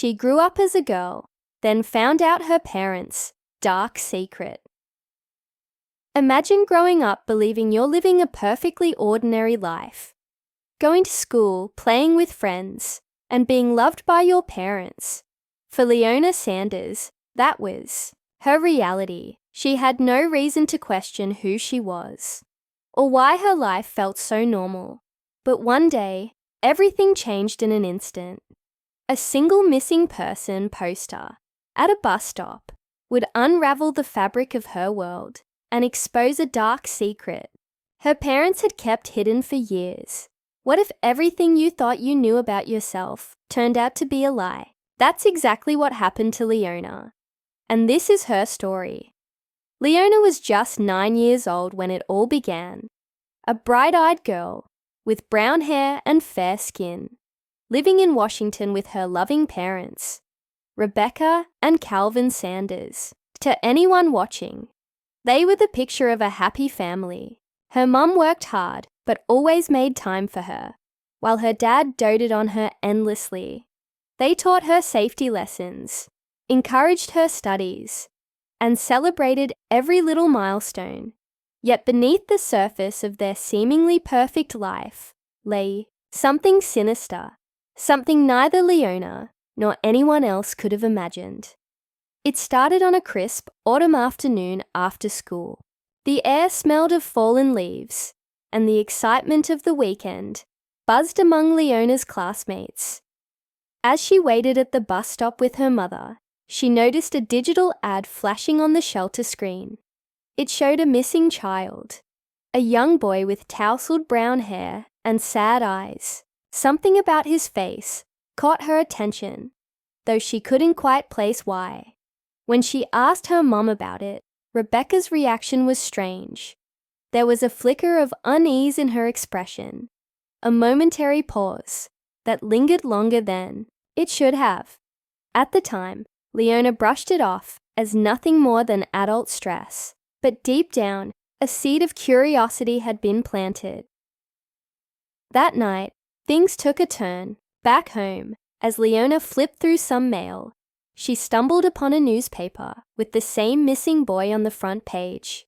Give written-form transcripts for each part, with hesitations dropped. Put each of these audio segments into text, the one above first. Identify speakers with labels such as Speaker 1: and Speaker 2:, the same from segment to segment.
Speaker 1: She grew up as a girl, then found out her parents' dark secret. Imagine growing up believing you're living a perfectly ordinary life, going to school, playing with friends, and being loved by your parents. For Leona Sanders, that was her reality. She had no reason to question who she was or why her life felt so normal. But one day, everything changed in an instant. A single missing person poster at a bus stop would unravel the fabric of her world and expose a dark secret her parents had kept hidden for years. What if everything you thought you knew about yourself turned out to be a lie? That's exactly what happened to Leona. And this is her story. Leona was just 9 years old when it all began. A bright-eyed girl with brown hair and fair skin, living in Washington with her loving parents, Rebecca and Calvin Sanders. To anyone watching, they were the picture of a happy family. Her mum worked hard but always made time for her, while her dad doted on her endlessly. They taught her safety lessons, encouraged her studies, and celebrated every little milestone. Yet beneath the surface of their seemingly perfect life lay something sinister, something neither Leona nor anyone else could have imagined. It started on a crisp autumn afternoon after school. The air smelled of fallen leaves, and the excitement of the weekend buzzed among Leona's classmates. As she waited at the bus stop with her mother, she noticed a digital ad flashing on the shelter screen. It showed a missing child, a young boy with tousled brown hair and sad eyes. Something about his face caught her attention, though she couldn't quite place why. When she asked her mom about it, Rebecca's reaction was strange. There was a flicker of unease in her expression, a momentary pause that lingered longer than it should have. At the time, Leona brushed it off as nothing more than adult stress, but deep down, a seed of curiosity had been planted. That night, things took a turn. Back home, as Leona flipped through some mail, she stumbled upon a newspaper with the same missing boy on the front page.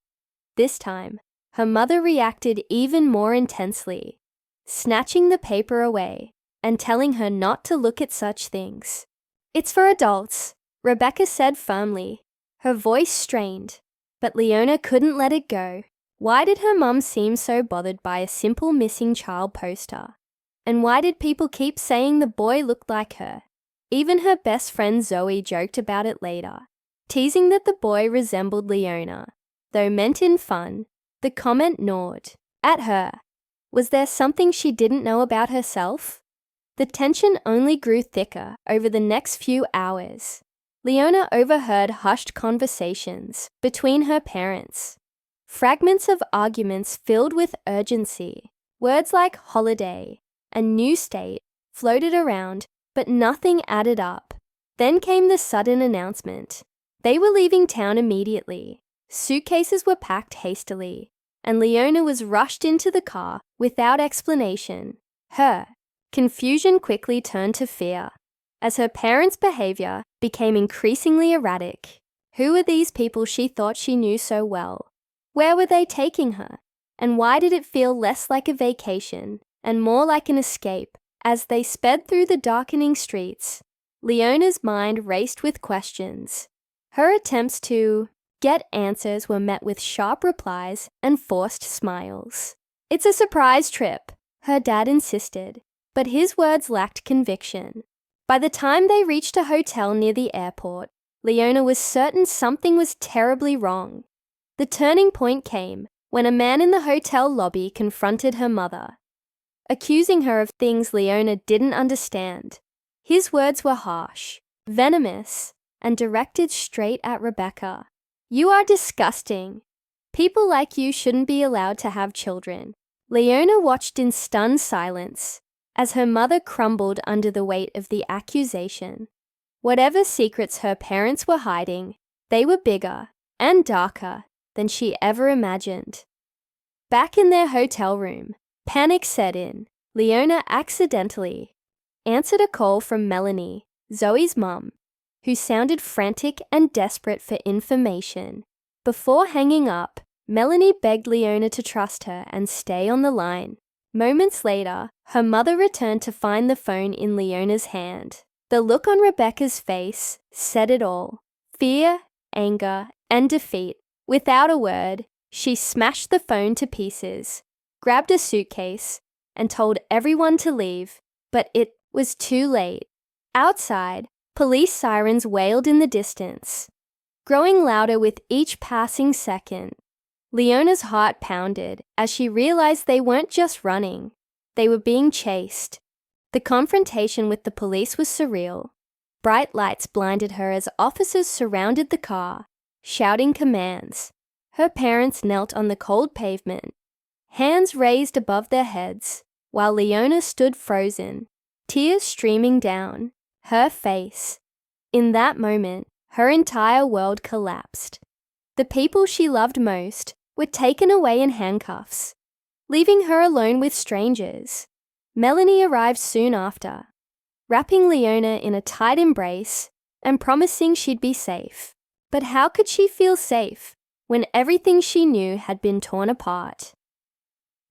Speaker 1: This time, her mother reacted even more intensely, snatching the paper away and telling her not to look at such things. "It's for adults," Rebecca said firmly, her voice strained, but Leona couldn't let it go. Why did her mum seem so bothered by a simple missing child poster? And why did people keep saying the boy looked like her? Even her best friend Zoe joked about it later, teasing that the boy resembled Leona. Though meant in fun, the comment gnawed at her. Was there something she didn't know about herself? The tension only grew thicker over the next few hours. Leona overheard hushed conversations between her parents. Fragments of arguments filled with urgency. Words like holiday and new state floated around, but nothing added up. Then came the sudden announcement. They were leaving town immediately. Suitcases were packed hastily, and Leona was rushed into the car without explanation. Her confusion quickly turned to fear, as her parents' behavior became increasingly erratic. Who were these people she thought she knew so well? Where were they taking her? And why did it feel less like a vacation and more like an escape? As they sped through the darkening streets, Leona's mind raced with questions. Her attempts to get answers were met with sharp replies and forced smiles. "It's a surprise trip," her dad insisted, but his words lacked conviction. By the time they reached a hotel near the airport, Leona was certain something was terribly wrong. The turning point came when a man in the hotel lobby confronted her mother, accusing her of things Leona didn't understand. His words were harsh, venomous, and directed straight at Rebecca. "You are disgusting. People like you shouldn't be allowed to have children." Leona watched in stunned silence as her mother crumbled under the weight of the accusation. Whatever secrets her parents were hiding, they were bigger and darker than she ever imagined. Back in their hotel room, panic set in. Leona accidentally answered a call from Melanie, Zoe's mum, who sounded frantic and desperate for information. Before hanging up, Melanie begged Leona to trust her and stay on the line. Moments later, her mother returned to find the phone in Leona's hand. The look on Rebecca's face said it all. Fear, anger, and defeat. Without a word, she smashed the phone to pieces, grabbed a suitcase, and told everyone to leave, but it was too late. Outside, police sirens wailed in the distance, growing louder with each passing second. Leona's heart pounded as she realized they weren't just running, they were being chased. The confrontation with the police was surreal. Bright lights blinded her as officers surrounded the car, shouting commands. Her parents knelt on the cold pavement, hands raised above their heads, while Leona stood frozen, tears streaming down her face. In that moment, her entire world collapsed. The people she loved most were taken away in handcuffs, leaving her alone with strangers. Melanie arrived soon after, wrapping Leona in a tight embrace and promising she'd be safe. But how could she feel safe when everything she knew had been torn apart?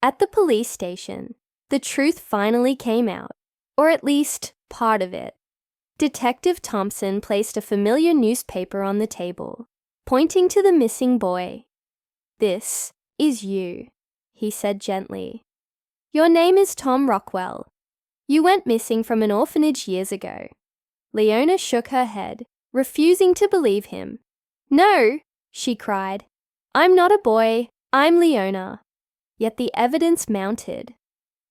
Speaker 1: At the police station, the truth finally came out, or at least part of it. Detective Thompson placed a familiar newspaper on the table, pointing to the missing boy. "This is you," he said gently. "Your name is Tom Rockwell. You went missing from an orphanage years ago." Leona shook her head, refusing to believe him. "No," she cried. "I'm not a boy, I'm Leona." Yet the evidence mounted.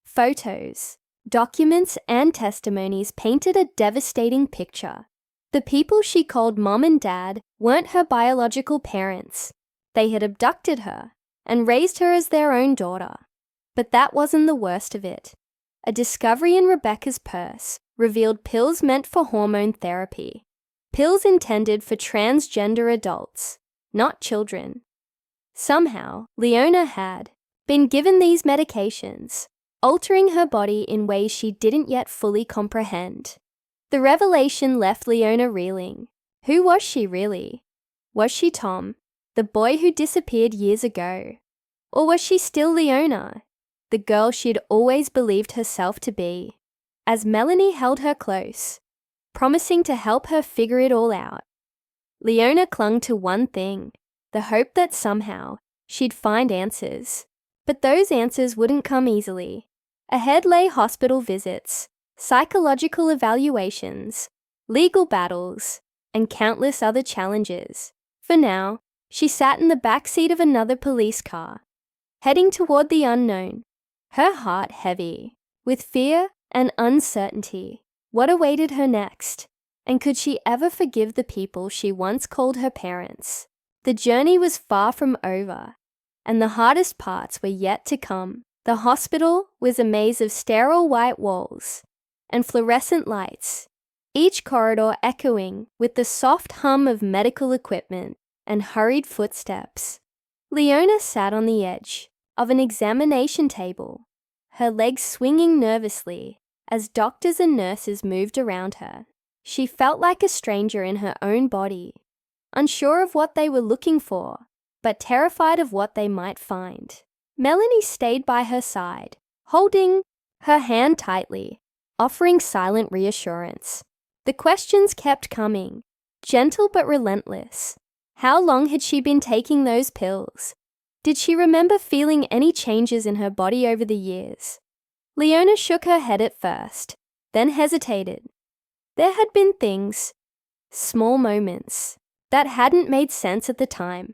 Speaker 1: Photos, documents, and testimonies painted a devastating picture. The people she called Mom and Dad weren't her biological parents. They had abducted her and raised her as their own daughter. But that wasn't the worst of it. A discovery in Rebecca's purse revealed pills meant for hormone therapy. Pills intended for transgender adults, not children. Somehow, Leona had been given these medications, altering her body in ways she didn't yet fully comprehend. The revelation left Leona reeling. Who was she really? Was she Tom, the boy who disappeared years ago? Or was she still Leona, the girl she'd always believed herself to be? As Melanie held her close, promising to help her figure it all out, Leona clung to one thing, the hope that somehow she'd find answers. But those answers wouldn't come easily. Ahead lay hospital visits, psychological evaluations, legal battles, and countless other challenges. For now, she sat in the back seat of another police car, heading toward the unknown, her heart heavy with fear and uncertainty. What awaited her next? And could she ever forgive the people she once called her parents? The journey was far from over, and the hardest parts were yet to come. The hospital was a maze of sterile white walls and fluorescent lights, each corridor echoing with the soft hum of medical equipment and hurried footsteps. Leona sat on the edge of an examination table, her legs swinging nervously as doctors and nurses moved around her. She felt like a stranger in her own body, unsure of what they were looking for, but terrified of what they might find. Melanie stayed by her side, holding her hand tightly, offering silent reassurance. The questions kept coming, gentle but relentless. How long had she been taking those pills? Did she remember feeling any changes in her body over the years? Leona shook her head at first, then hesitated. There had been things, small moments, that hadn't made sense at the time.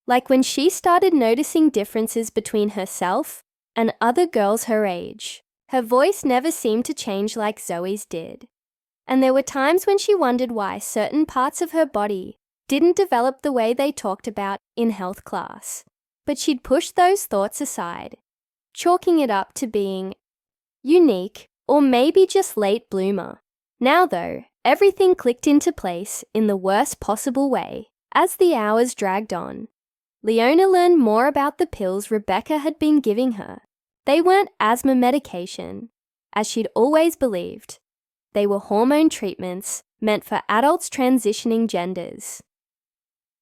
Speaker 1: Like when she started noticing differences between herself and other girls her age. Her voice never seemed to change like Zoe's did. And there were times when she wondered why certain parts of her body didn't develop the way they talked about in health class. But she'd pushed those thoughts aside, chalking it up to being unique or maybe just late bloomer. Now though, everything clicked into place in the worst possible way. As the hours dragged on, Leona learned more about the pills Rebecca had been giving her. They weren't asthma medication, as she'd always believed. They were hormone treatments meant for adults transitioning genders.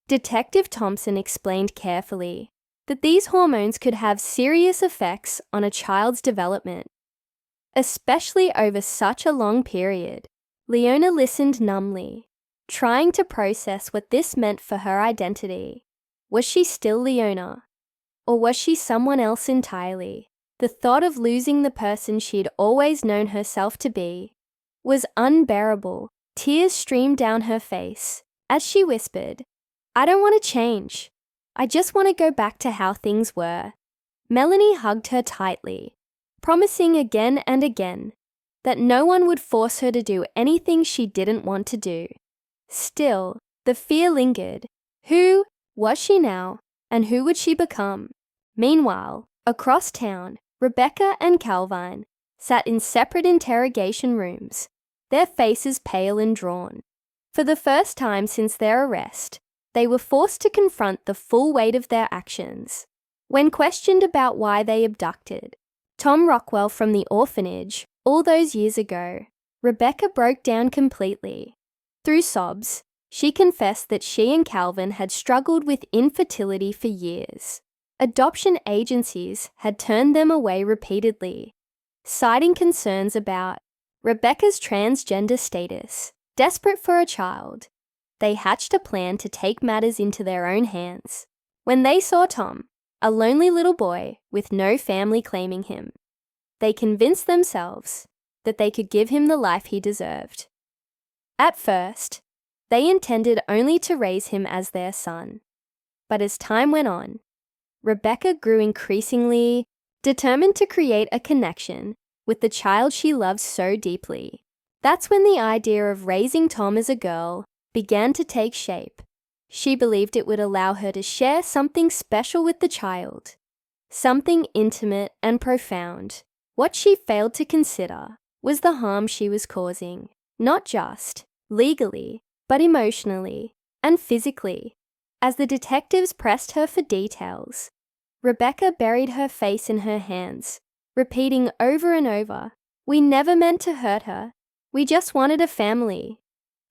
Speaker 1: Detective Thompson explained carefully that these hormones could have serious effects on a child's development, especially over such a long period. Leona listened numbly, trying to process what this meant for her identity. Was she still Leona? Or was she someone else entirely? The thought of losing the person she'd always known herself to be was unbearable. Tears streamed down her face as she whispered, "I don't want to change. I just want to go back to how things were." Melanie hugged her tightly, promising again and again that no one would force her to do anything she didn't want to do. Still, the fear lingered. Who was she now, and who would she become? Meanwhile, across town, Rebecca and Calvin sat in separate interrogation rooms, their faces pale and drawn. For the first time since their arrest, they were forced to confront the full weight of their actions. When questioned about why they abducted Tom Rockwell from the orphanage all those years ago, Rebecca broke down completely. Through sobs, she confessed that she and Calvin had struggled with infertility for years. Adoption agencies had turned them away repeatedly, citing concerns about Rebecca's transgender status. Desperate for a child, they hatched a plan to take matters into their own hands. When they saw Tom, a lonely little boy with no family claiming him, they convinced themselves that they could give him the life he deserved. At first, they intended only to raise him as their son. But as time went on, Rebecca grew increasingly determined to create a connection with the child she loved so deeply. That's when the idea of raising Tom as a girl began to take shape. She believed it would allow her to share something special with the child, something intimate and profound. What she failed to consider was the harm she was causing, not just legally, but emotionally and physically. As the detectives pressed her for details, Rebecca buried her face in her hands, repeating over and over, "We never meant to hurt her. We just wanted a family."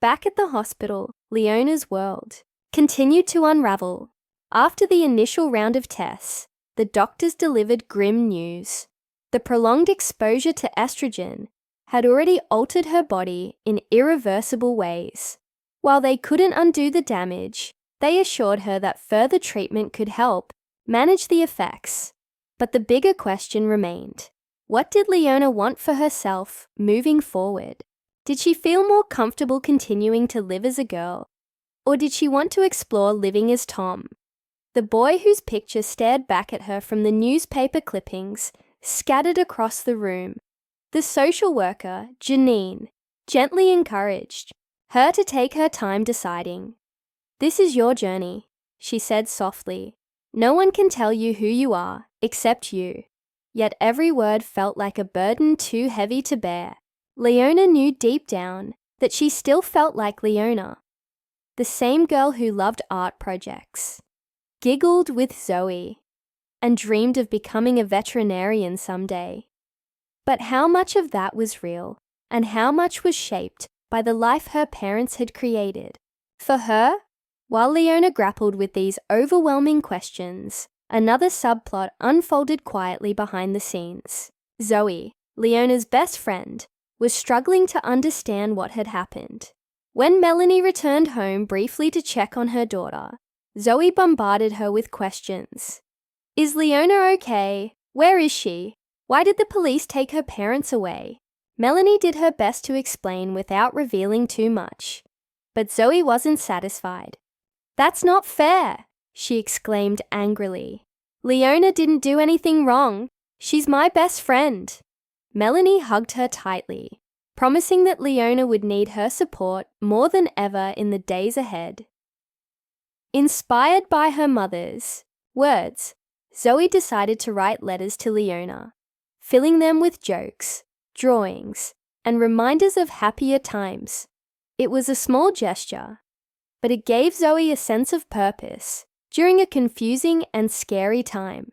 Speaker 1: Back at the hospital, Leona's world continued to unravel. After the initial round of tests, the doctors delivered grim news. The prolonged exposure to estrogen had already altered her body in irreversible ways. While they couldn't undo the damage, they assured her that further treatment could help manage the effects. But the bigger question remained. What did Leona want for herself moving forward? Did she feel more comfortable continuing to live as a girl? Or did she want to explore living as Tom, the boy whose picture stared back at her from the newspaper clippings scattered across the room? The social worker, Janine, gently encouraged her to take her time deciding. "This is your journey," she said softly. "No one can tell you who you are except you." Yet every word felt like a burden too heavy to bear. Leona knew deep down that she still felt like Leona, the same girl who loved art projects, giggled with Zoe, and dreamed of becoming a veterinarian someday. But how much of that was real, and how much was shaped by the life her parents had created? For her, while Leona grappled with these overwhelming questions, another subplot unfolded quietly behind the scenes. Zoe, Leona's best friend, was struggling to understand what had happened. When Melanie returned home briefly to check on her daughter, Zoe bombarded her with questions. "Is Leona okay? Where is she? Why did the police take her parents away?" Melanie did her best to explain without revealing too much. But Zoe wasn't satisfied. "That's not fair," she exclaimed angrily. "Leona didn't do anything wrong. She's my best friend." Melanie hugged her tightly, promising that Leona would need her support more than ever in the days ahead. Inspired by her mother's words, Zoe decided to write letters to Leona, filling them with jokes, drawings, and reminders of happier times. It was a small gesture, but it gave Zoe a sense of purpose during a confusing and scary time.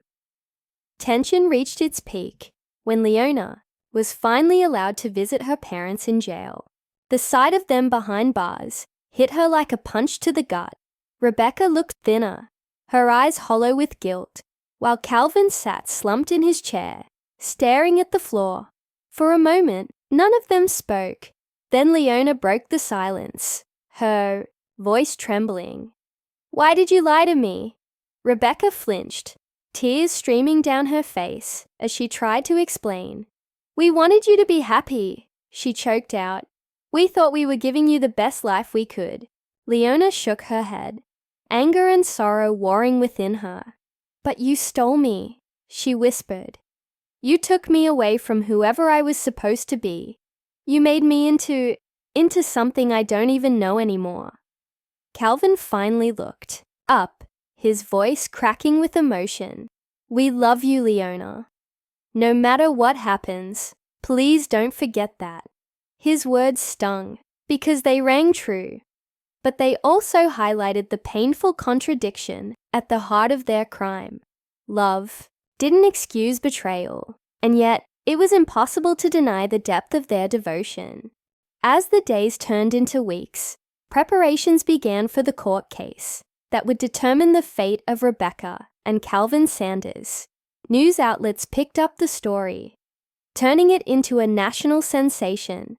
Speaker 1: Tension reached its peak when Leona was finally allowed to visit her parents in jail. The sight of them behind bars hit her like a punch to the gut. Rebecca looked thinner, her eyes hollow with guilt, while Calvin sat slumped in his chair, staring at the floor. For a moment, none of them spoke. Then Leona broke the silence, her voice trembling. "Why did you lie to me?" Rebecca flinched, tears streaming down her face as she tried to explain. "We wanted you to be happy," she choked out. "We thought we were giving you the best life we could." Leona shook her head, anger and sorrow warring within her. "But you stole me," she whispered. "You took me away from whoever I was supposed to be. You made me into something I don't even know anymore." Calvin finally looked up, his voice cracking with emotion. "We love you, Leona. No matter what happens, please don't forget that." His words stung because they rang true, but they also highlighted the painful contradiction at the heart of their crime. Love didn't excuse betrayal, and yet it was impossible to deny the depth of their devotion. As the days turned into weeks, preparations began for the court case that would determine the fate of Rebecca and Calvin Sanders. News outlets picked up the story, turning it into a national sensation.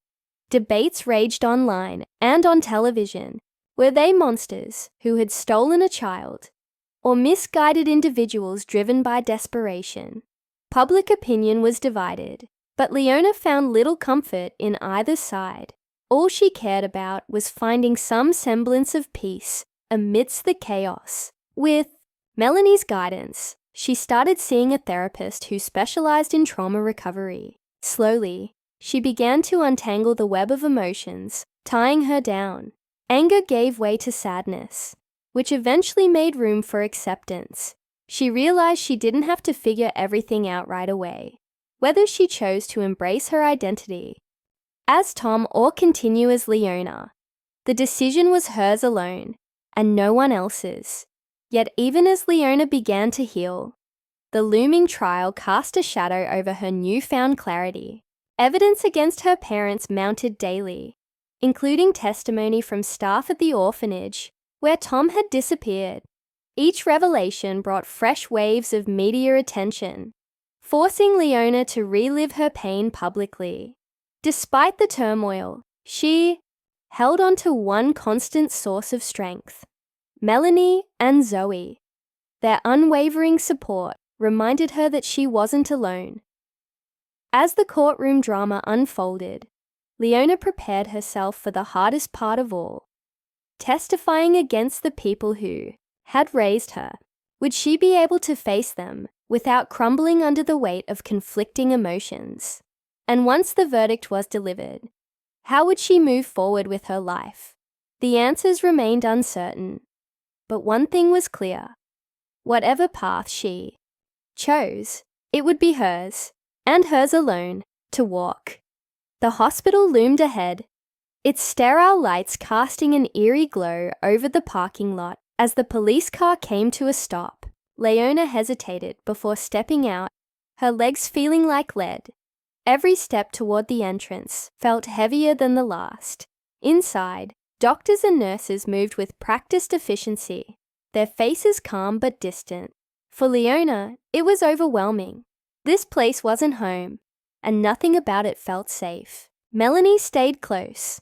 Speaker 1: Debates raged online and on television. Were they monsters who had stolen a child, or misguided individuals driven by desperation? Public opinion was divided, but Leona found little comfort in either side. All she cared about was finding some semblance of peace amidst the chaos. With Melanie's guidance, she started seeing a therapist who specialized in trauma recovery. Slowly, she began to untangle the web of emotions, tying her down. Anger gave way to sadness, which eventually made room for acceptance. She realized she didn't have to figure everything out right away, whether she chose to embrace her identity as Tom or continue as Leona. The decision was hers alone, and no one else's. Yet even as Leona began to heal, the looming trial cast a shadow over her newfound clarity. Evidence against her parents mounted daily, including testimony from staff at the orphanage where Tom had disappeared. Each revelation brought fresh waves of media attention, forcing Leona to relive her pain publicly. Despite the turmoil, she held on to one constant source of strength: Melanie and Zoe. Their unwavering support reminded her that she wasn't alone. As the courtroom drama unfolded, Leona prepared herself for the hardest part of all: testifying against the people who had raised her. Would she be able to face them without crumbling under the weight of conflicting emotions? And once the verdict was delivered, how would she move forward with her life? The answers remained uncertain, but one thing was clear: whatever path she chose, it would be hers, and hers alone, to walk. The hospital loomed ahead, its sterile lights casting an eerie glow over the parking lot. As the police car came to a stop, Leona hesitated before stepping out, her legs feeling like lead. Every step toward the entrance felt heavier than the last. Inside, doctors and nurses moved with practiced efficiency, their faces calm but distant. For Leona, it was overwhelming. This place wasn't home, and nothing about it felt safe. Melanie stayed close,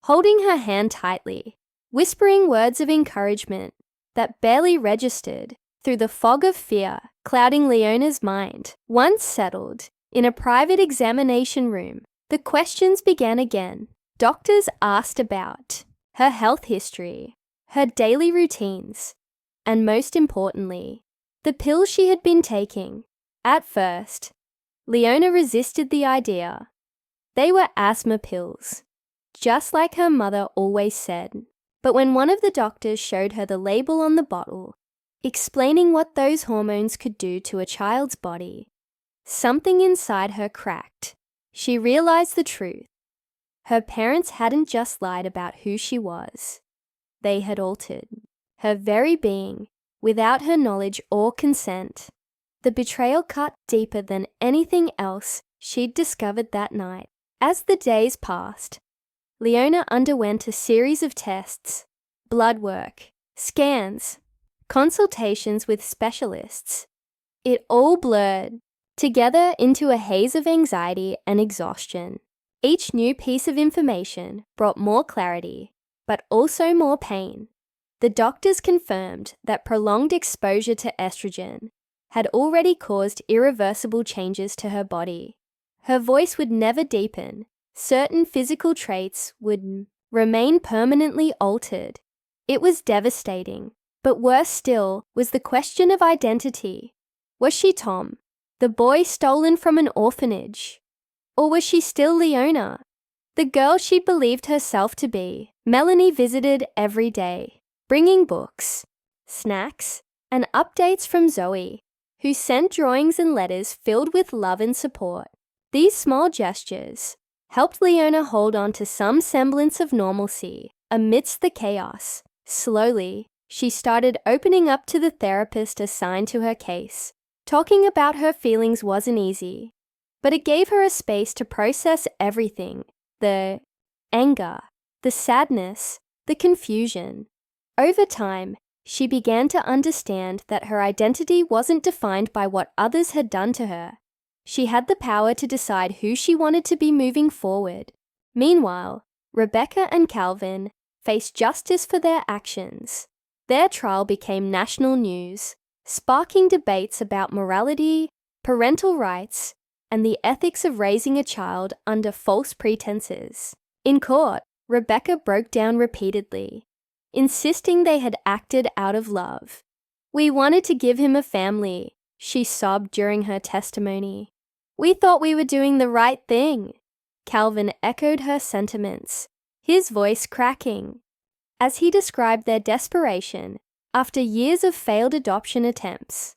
Speaker 1: holding her hand tightly, whispering words of encouragement that barely registered through the fog of fear clouding Leona's mind. Once settled, in a private examination room, the questions began again. Doctors asked about her health history, her daily routines, and most importantly, the pills she had been taking. At first, Leona resisted the idea. They were asthma pills, just like her mother always said. But when one of the doctors showed her the label on the bottle, explaining what those hormones could do to a child's body, something inside her cracked. She realized the truth. Her parents hadn't just lied about who she was. They had altered her very being without her knowledge or consent. The betrayal cut deeper than anything else she'd discovered that night. As the days passed, Leona underwent a series of tests, blood work, scans, consultations with specialists. It all blurred together into a haze of anxiety and exhaustion. Each new piece of information brought more clarity, but also more pain. The doctors confirmed that prolonged exposure to estrogen had already caused irreversible changes to her body. Her voice would never deepen. Certain physical traits would remain permanently altered. It was devastating. But worse still was the question of identity. Was she Tom, the boy stolen from an orphanage? Or was she still Leona, the girl she believed herself to be? Melanie visited every day, bringing books, snacks, and updates from Zoe, who sent drawings and letters filled with love and support. These small gestures helped Leona hold on to some semblance of normalcy amidst the chaos. Slowly, she started opening up to the therapist assigned to her case. Talking about her feelings wasn't easy, but it gave her a space to process everything: the anger, the sadness, the confusion. Over time, she began to understand that her identity wasn't defined by what others had done to her. She had the power to decide who she wanted to be moving forward. Meanwhile, Rebecca and Calvin faced justice for their actions. Their trial became national news, sparking debates about morality, parental rights, and the ethics of raising a child under false pretenses. In court, Rebecca broke down repeatedly, insisting they had acted out of love. "We wanted to give him a family," she sobbed during her testimony. "We thought we were doing the right thing." Calvin echoed her sentiments, his voice cracking, as he described their desperation after years of failed adoption attempts.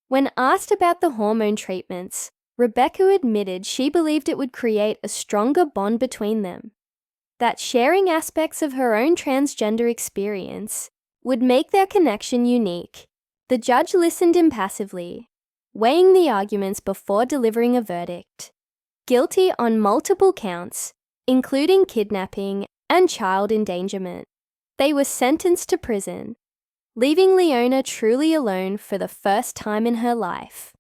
Speaker 1: When asked about the hormone treatments, Rebecca admitted she believed it would create a stronger bond between them, that sharing aspects of her own transgender experience would make their connection unique. The judge listened impassively, weighing the arguments before delivering a verdict. Guilty on multiple counts, including kidnapping and child endangerment. They were sentenced to prison, leaving Leona truly alone for the first time in her life.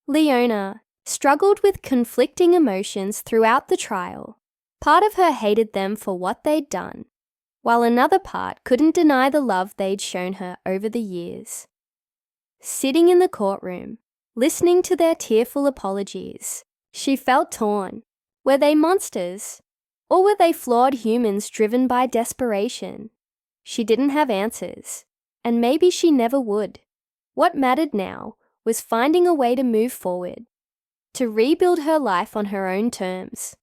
Speaker 1: Leona struggled with conflicting emotions throughout the trial. Part of her hated them for what they'd done, while another part couldn't deny the love they'd shown her over the years. Sitting in the courtroom, listening to their tearful apologies, she felt torn. Were they monsters? Or were they flawed humans driven by desperation? She didn't have answers, and maybe she never would. What mattered now was finding a way to move forward, to rebuild her life on her own terms.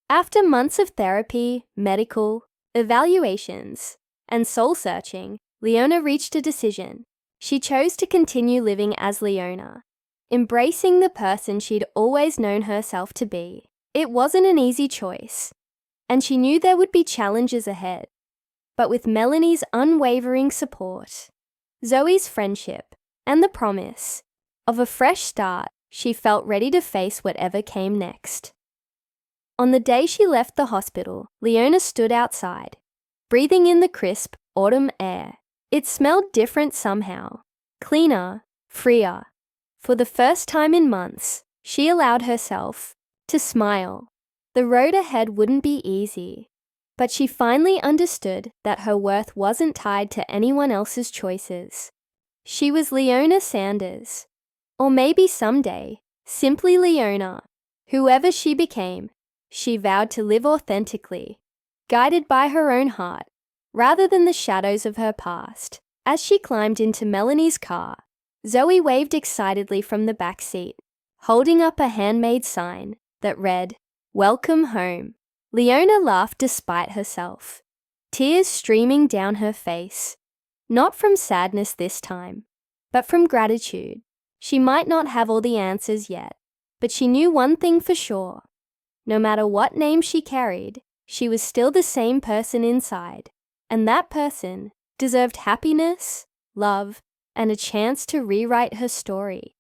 Speaker 1: After months of therapy, medical, evaluations, and soul-searching, Leona reached a decision. She chose to continue living as Leona, embracing the person she'd always known herself to be. It wasn't an easy choice, and she knew there would be challenges ahead. But with Melanie's unwavering support, Zoe's friendship, and the promise of a fresh start, she felt ready to face whatever came next. On the day she left the hospital, Leona stood outside, breathing in the crisp autumn air. It smelled different somehow, cleaner, freer. For the first time in months, she allowed herself to smile. The road ahead wouldn't be easy, but she finally understood that her worth wasn't tied to anyone else's choices. She was Leona Sanders, or maybe someday, simply Leona. Whoever she became, she vowed to live authentically, guided by her own heart, rather than the shadows of her past. As she climbed into Melanie's car, Zoe waved excitedly from the back seat, holding up a handmade sign that read, "Welcome home." Leona laughed despite herself, tears streaming down her face, not from sadness this time, but from gratitude. She might not have all the answers yet, but she knew one thing for sure. No matter what name she carried, she was still the same person inside, and that person deserved happiness, love, and a chance to rewrite her story.